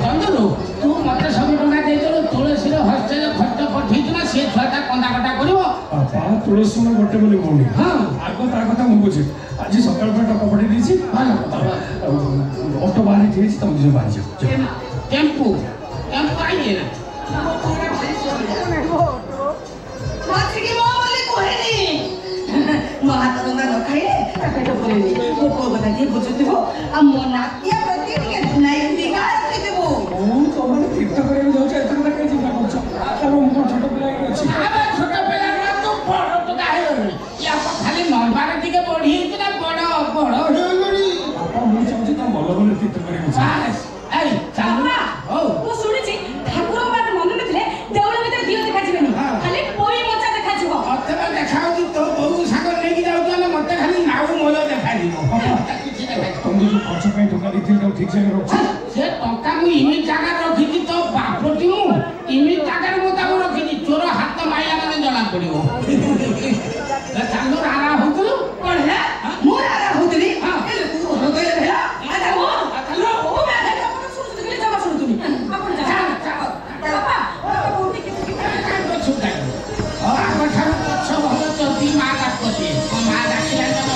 चंदू तू मत सब टका दे तुलसी हस्टेल खर्च पठेना सी छुआटा कंदा कटा कर तुलसी मोर गोटे बोली भौणी हाँ आग ता कथा मु बुझे आज सकाल टका पठे दीची ऑटो बाहर थी तुम जो बाहर जाओ टेम्पू टेम्पू आइए ना माछी की मां बोले कोहे नहीं मो हाथ रंगा न खाइले पेट भरेनी मो को बता के बुझुतिबो आ मो नातिया प्रति के नाइ दिगा रखितिबो ओ तो माने तीर्थ करे जाउ छ एतक के चिंता करछ आरो मो छोट पिला के अछि आबे छोट पिला ना तू बड़ तो काहे या खाली नंबर दिके बढ़ी कि ना बड़ बड़ हेगड़ी आपा मु चाहछि त भलो भलो तीर्थ करे छ ए चालना ओ मो सुनि छी ठाकुर बाबा मन नथिले देउल भीतर दियो देखा जिबेनी खाली पोई मोचा देखा जिवो अतबा देखाउ कि तो बहु सागर लेके जाउ त मते खाली नाउ मोलो देखा दिबो तुम जो खर्च पे टका दिथिल तो ठीक से रख से टका मु इमी जागा रखिति तो बापटी मु इमी जागा मु ताको रखिति चोर हाथ माइला माने जला पड़िबो चांदो रारा होतलु कोन है मु रारा होतली हां एले तू हो गइले भेला आ जाओ चलो ओ मैं देखा अपन सुन सुन जमा सुन तुनी अपन जा बाबा बोटी के तो छुटाई और आगो छाड़ सब हो चलती मां काट करती मां डाकिला न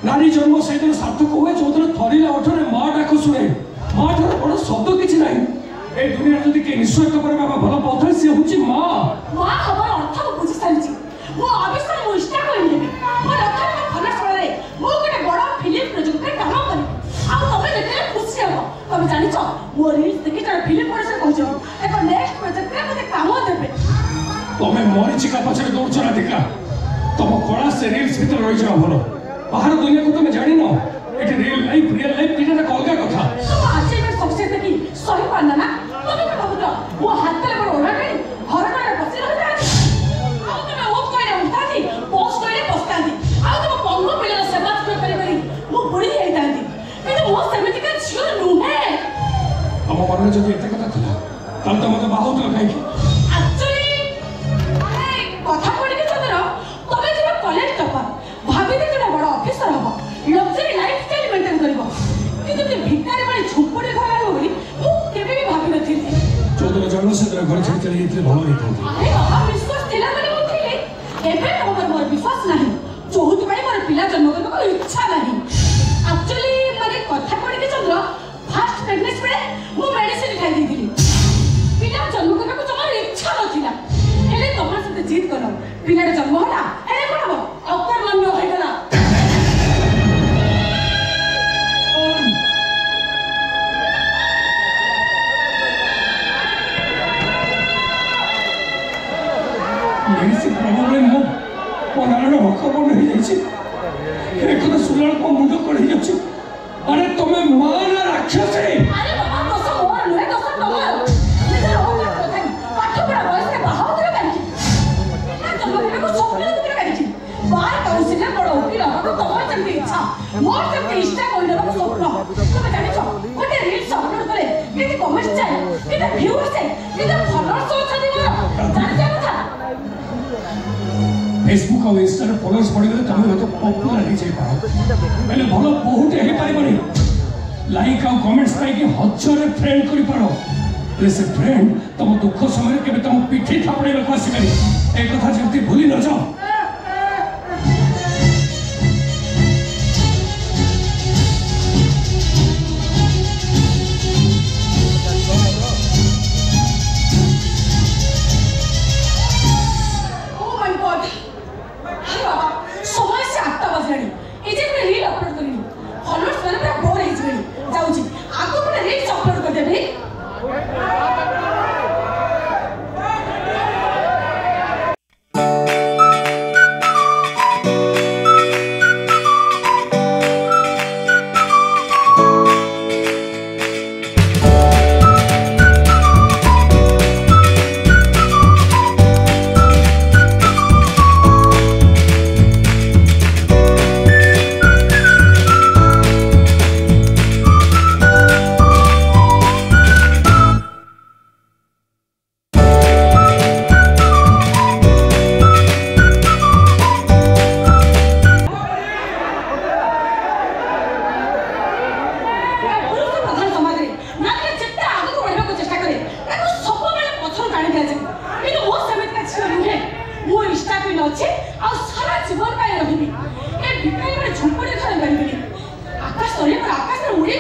नारी जन्म से सार्थक हुए जो थरिले अठरे माँ डाक शुणे माँ ठार बड़ शब्द किसी ना ए दुनिया जदि के निश्चय करे बाबा भल पाउथले से होची माँ माँ खबर अर्थ को बुझी सारिची मो अवश्य मो इष्टा कोइ नेबी मो रखन में फना सळे मो गोटे बड़ फिल्म प्रोजेक्ट रे काम करी आ तबे देखले खुशी हो तबे जानि छ मो रील्स देखि जण फिल्म प्रोड्यूसर कहजो एको नेक्स्ट प्रोजेक्ट रे मते काम देबे तमे मरीचिका पछरे दौड़ चला दिखा तम कला से रील्स भीतर रहि जा भलो बाहर दुनिया को तुम जानी न एटे रियल लाइफ किटा ना अलगा कथा तुम अचीवमेंट सक्सेस देखि सही पाना ना तुम के भाबुत वो हाथ ले बड़ ओढा करी घर में बसी रह जा आ तुम वो कोइ ना जब एत कथा था तब तो मत बहुत कहीं एक्चुअली कथा पड़ी के चंद्र तबे जब कॉलेज टॉपर भाभी दे जने बड़ा ऑफिसर हबो लग्जरी लाइफस्टाइल मेंटेन करबो कि तुम भिखारी वाली झोपड़ी घर आइबो बोली मु केबे भी भाभी नथिली चौधरी जन से घर छाड़ी चली जेतले भलो होई था अरे बाबा विश्वास थिला बोली मु थिली एबे तो मोर विश्वास नाही चौथी बारी मोर पिला जन्म करबो इच्छा नाही एक्चुअली माने कथा पड़ी के चंद्र फर्स्ट प्रेगनेंसी में मु मेडिसिन खाई दी पिला जन्म करने को तुम्हारी इच्छा नथिला हेले तमरा सते जीत करो पिला जन्म होला हेले कोन हो अकर्मण्य होई गला मेडिसिन प्रॉब्लम मो पनारण अकर्मण्य हो जाई एक तो सुलाल को मुंड कड़ी जाची अरे तुम्हें मां ना राक्षस है अरे बाबा दोस्त मोर नुहे दोस्त तमर निजे होकर कोथाई पाठ पढ़ा बयस के बाहाव करे काई ना जन्म करने को स्वप्न करे काई बार काउंसिलर बड़ वकील हो तो तमर जंती इच्छा मोर जंती इच्छा कोइला को स्वप्न तुम जानि छ कोटे रील्स अपलोड करे केते कमेंट्स जाय केते व्यूअर्स जाय केते फॉलोअर्स होछथि मोर जानि छ कथा फेसबुक और इंस्टा रे फॉलोअर्स बढ़ी गले तमे तो पॉपुलर हो जाई पारो पहले भलो बहुत हे पाइबनी लाइक और कमेंट्स पाई कि हजारे फ्रेंड करि पारो से फ्रेंड तुम दुख समय के तुम पिठी थापड़े को आसीबे ए कथा जल्दी भूली न जाओ झोपड़ी घर आकाश तो आकाश में उड़ी